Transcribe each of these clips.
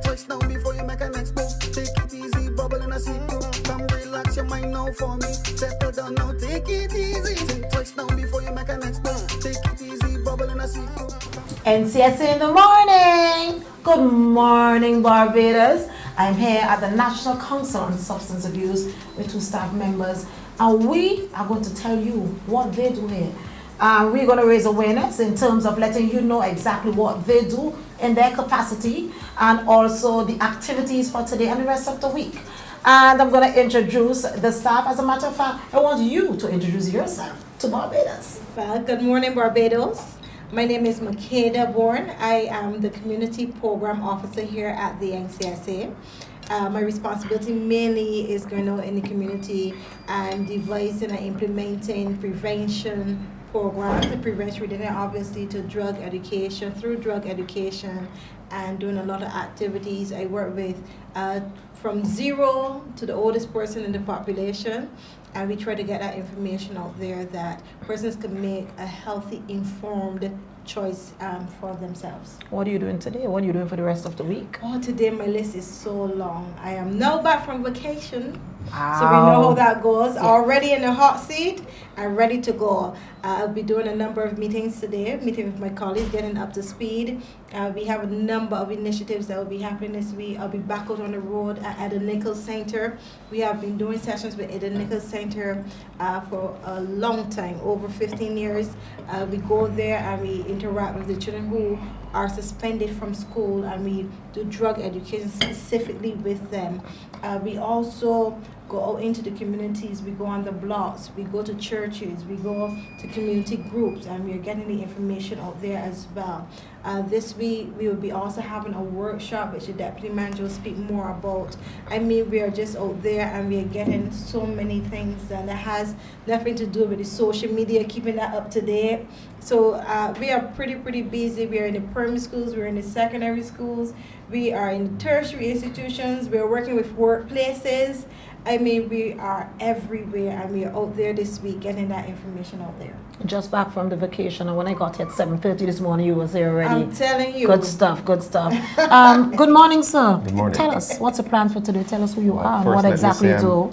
twice now before you make a next move. Take it easy, bubble in a seat too. Come relax your mind now for me. Settle down now, take it easy. Think twice now before you make a next move. Take it easy, bubble in a seat too. NCSA in the morning. Good morning, Barbados. I'm here at the National Council on Substance Abuse with 2 staff members, and we are going to tell you what they do here. We're going to raise awareness in terms of letting you know exactly what they do in their capacity, and also the activities for today and the rest of the week. And I'm going to introduce the staff. As a matter of fact, I want you to introduce yourself to Barbados. Well, good morning, Barbados. My name is Makeda Bourne. I am the Community Program Officer here at the NCSA. My responsibility mainly is going out in the community and devising and implementing prevention programs, the prevention related obviously to drug education, through drug education, and doing a lot of activities. I work with from 0 to the oldest person in the population, and we try to get that information out there that persons can make a healthy, informed choice for themselves. What are you doing today? What are you doing for the rest of the week? Oh, today my list is so long. I am now back from vacation. Wow. So we know how that goes. Yes. Already in the hot seat and ready to go. I'll be doing a number of meetings today, meeting with my colleagues, getting up to speed. We have a number of initiatives that will be happening this week. I'll be back out on the road at the Nichols Center. We have been doing sessions with the Nichols Center for a long time, over 15 years. We go there and we interact with the children who are suspended from school, and we do drug education specifically with them. We also go out into the communities, we go on the blocks, we go to churches, we go to community groups, and we're getting the information out there as well. This week we will be also having a workshop which the deputy manager will speak more about. I mean, we are just out there and we are getting so many things, and it has nothing to do with the social media, keeping that up to date. So we are pretty busy. We are in the primary schools, we're in the secondary schools, we are in tertiary institutions, we are working with workplaces. I mean, we are everywhere, and we are out there this week getting that information out there. Just back from the vacation, and when I got here at 7:30 this morning, you was here already. I'm telling you. Good stuff, good stuff. Good morning, sir. Good morning. Tell us, what's the plan for today? Tell us who you are and First, what exactly you do.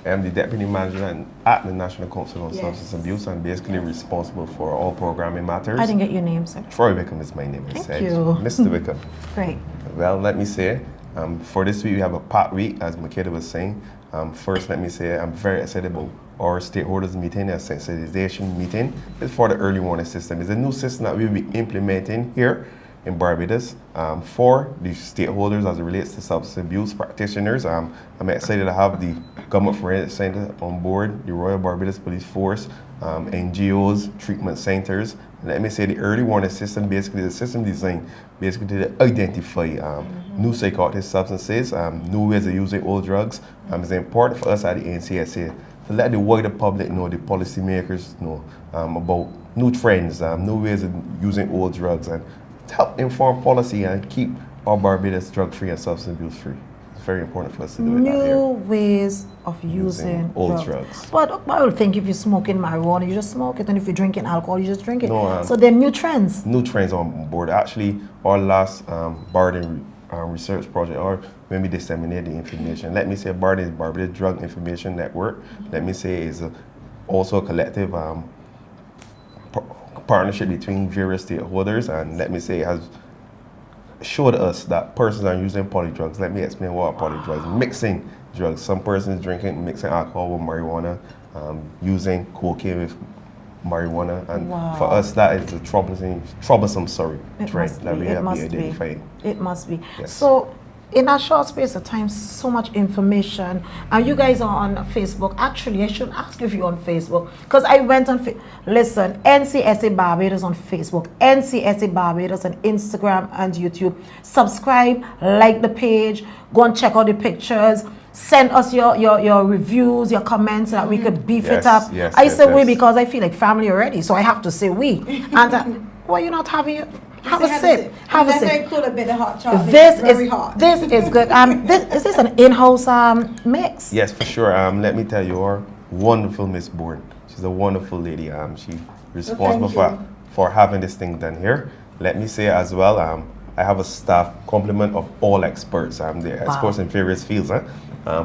I'm the Deputy Manager at the National Council on Substance Abuse, and basically responsible for all programming matters. I didn't get your name, sir. Troy Wickham is my name. Thank you. Mr. Wickham. Great. Well, let me say, for this week we have a packed week, as Makeda was saying. First, let me say I'm very excited about our stakeholders meeting, a sensitization meeting. It's for the early warning system. It's a new system that we'll be implementing here in Barbados for the stakeholders as it relates to substance abuse practitioners. I'm excited to have the Government Forensic Center on board, the Royal Barbados Police Force, NGOs, treatment centers. And let me say the early warning system, basically the system designed basically to identify new psychoactive substances, new ways of using old drugs. It's important for us at the NCSA to let the wider public know, the policymakers know about new trends, new ways of using old drugs, and to help inform policy and keep our Barbados drug-free and substance abuse-free. It's very important for us to do it out here. New ways of using old drugs. But I would think if you're smoking marijuana, you just smoke it, and if you're drinking alcohol, you just drink it. No, so there are new trends. New trends on board. Actually, our last Barden research project, or when we disseminate the information, let me say Barden is Barbados Drug Information Network. Let me say is also a collective partnership between various stakeholders, and let me say it has showed us that persons are using polydrugs. Let me explain what are polydrugs. Mixing drugs. Some persons mixing alcohol with marijuana, using cocaine with marijuana, and for us that is a troublesome trend that we have to identify. It must be. Yes. So in a short space of time, so much information. You guys are on Facebook. Actually, I should ask if you're on Facebook, because I went on listen, NCSA Barbados on Facebook, NCSA Barbados on Instagram and YouTube. Subscribe, like the page, go and check out the pictures. Send us your reviews, your comments, so that we could beef it up. I say we because I feel like family already, so I have to say we. And why you not having it? Have a sip. Have a sip. Cool a bit of hot chocolate. This very hot. This is good. Is this an in-house mix? Yes, for sure. Let me tell you, our wonderful Miss Bourne. She's a wonderful lady. She's responsible for having this thing done here. Let me say as well, I have a staff complement of all experts. They're experts in various fields.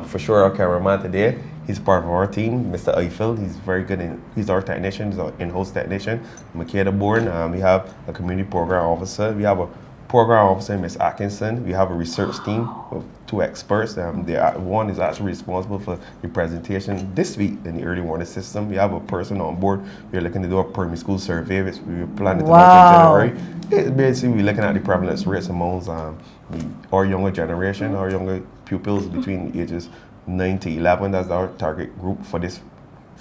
For sure, our cameraman today, he's part of our team, Mr. Eiffel. He's very good he's our technician, he's our in-house technician. Makeda Bourne, we have a community program officer. We have a program officer, Ms. Atkinson. We have a research team of 2 experts. One is actually responsible for the presentation this week in the early warning system. We have a person on board. We're looking to do a primary school survey, which we plan to launch in January. Basically, we're looking at the prevalence rates amongst our younger generation, our younger pupils between ages 9 to 11. That's our target group for this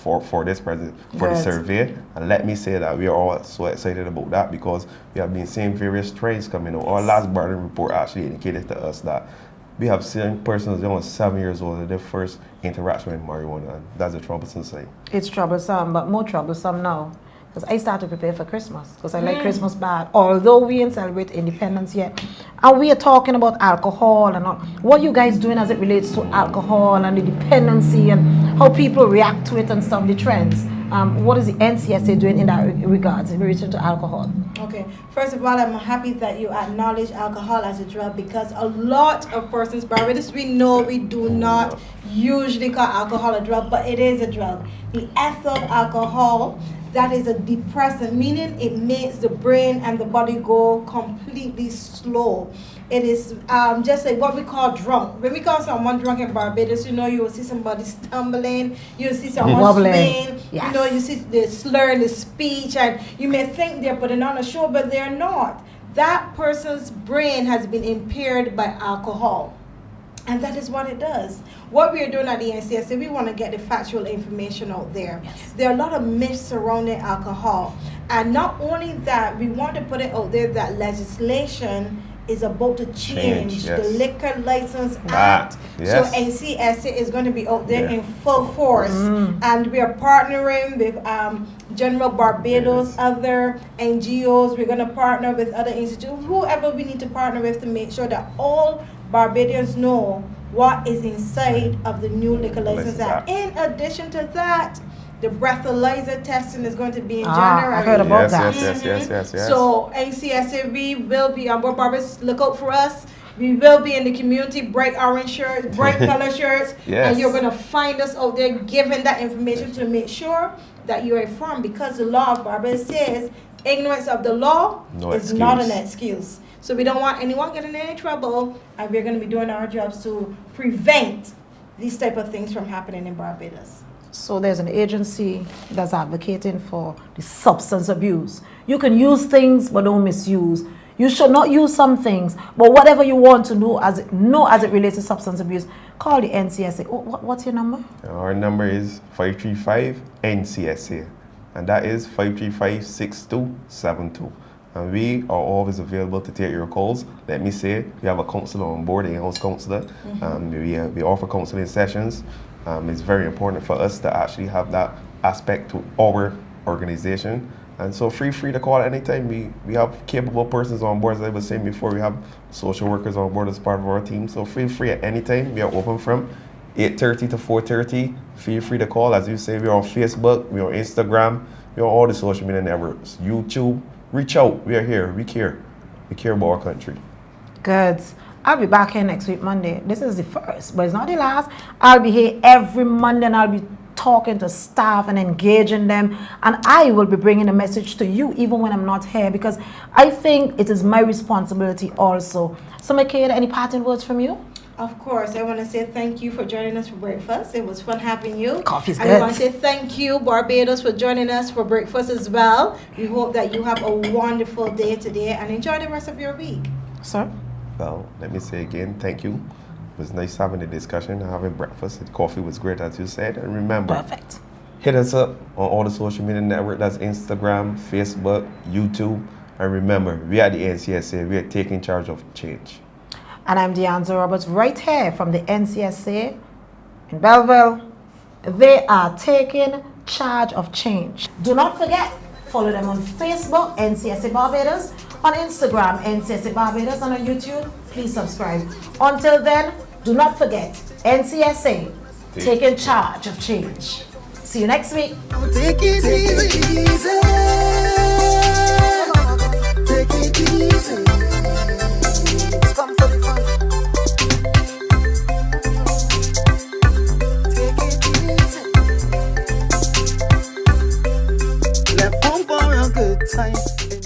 the survey. And let me say that we are all so excited about that because we have been seeing various trends coming out. Our last Barbados report actually indicated to us that we have seen persons young as 7 years old at their first interaction with marijuana, and that's a troublesome sign. It's troublesome, but more troublesome now. Because I start to prepare for Christmas, because I like Christmas bad. Although we didn't celebrate independence yet. And we are talking about alcohol and all. What you guys doing as it relates to alcohol and the dependency and how people react to it and stuff, the trends. What is the NCSA doing in that regards in relation to alcohol? Okay, first of all, I'm happy that you acknowledge alcohol as a drug because a lot of persons, Barbados, we know we do not usually call alcohol a drug, but it is a drug. The ethyl alcohol, that is a depressant, meaning it makes the brain and the body go completely slow. It is just like what we call drunk. When we call someone drunk in Barbados, you know, you will see somebody stumbling, you will see someone swaying, you know, you see the slur in the speech, and you may think they're putting on a show, but they're not. That person's brain has been impaired by alcohol. And that is what it does. What we are doing at the NCSA, we want to get the factual information out there. Yes. There are a lot of myths surrounding alcohol. And not only that, we want to put it out there that legislation is about to change. The Liquor License Act. So NCSA is going to be out there in full force. And we are partnering with General Barbados, other NGOs. We're going to partner with other institutions, whoever we need to partner with to make sure that all Barbadians know what is inside of the new Liquor License Act. In addition to that, the breathalyzer testing is going to be in January. I heard about that. Yes. So NCSA, we will be on board. Barbados, look out for us. We will be in the community, bright orange shirts, bright color shirts, and you're going to find us out there giving that information to make sure that you're informed, because the law of Barbados says ignorance of the law is not an excuse. So we don't want anyone getting in any trouble, and we're going to be doing our jobs to prevent these type of things from happening in Barbados. So there's an agency that's advocating for the substance abuse. You can use things, but don't misuse. You should not use some things, but whatever you want to know as it relates to substance abuse, call the NCSA. What's your number? Our number is 535-NCSA, and that is 535-6272. And we are always available to take your calls. Let me say, we have a counselor on board, an in-house counselor. We offer counseling sessions. It's very important for us to actually have that aspect to our organization. And so feel free to call at any time. We have capable persons on board, as I was saying before. We have social workers on board as part of our team. So feel free at any time. We are open from 8:30 to 4:30. Feel free to call. As you say, we're on Facebook, we're on Instagram, we're on all the social media networks, YouTube. Reach out. We are here. We care. We care about our country. Good. I'll be back here next week, Monday. This is the first, but it's not the last. I'll be here every Monday, and I'll be talking to staff and engaging them. And I will be bringing a message to you even when I'm not here, because I think it is my responsibility also. So, Makeda, any parting words from you? Of course, I want to say thank you for joining us for breakfast. It was fun having you. Coffee's good. I want to say thank you, Barbados, for joining us for breakfast as well. We hope that you have a wonderful day today and enjoy the rest of your week. Sir? Well, let me say again, thank you. It was nice having a discussion and having breakfast. The coffee was great, as you said. And remember, hit us up on all the social media networks. That's Instagram, Facebook, YouTube. And remember, we are the NCSA. We are taking charge of change. And I'm Deanza Roberts, right here from the NCSA in Belleville. They are taking charge of change. Do not forget, follow them on Facebook, NCSA Barbados, on Instagram, NCSA Barbados, and on YouTube. Please subscribe. Until then, do not forget, NCSA, taking charge of change. See you next week. Take it easy. Take it easy. time.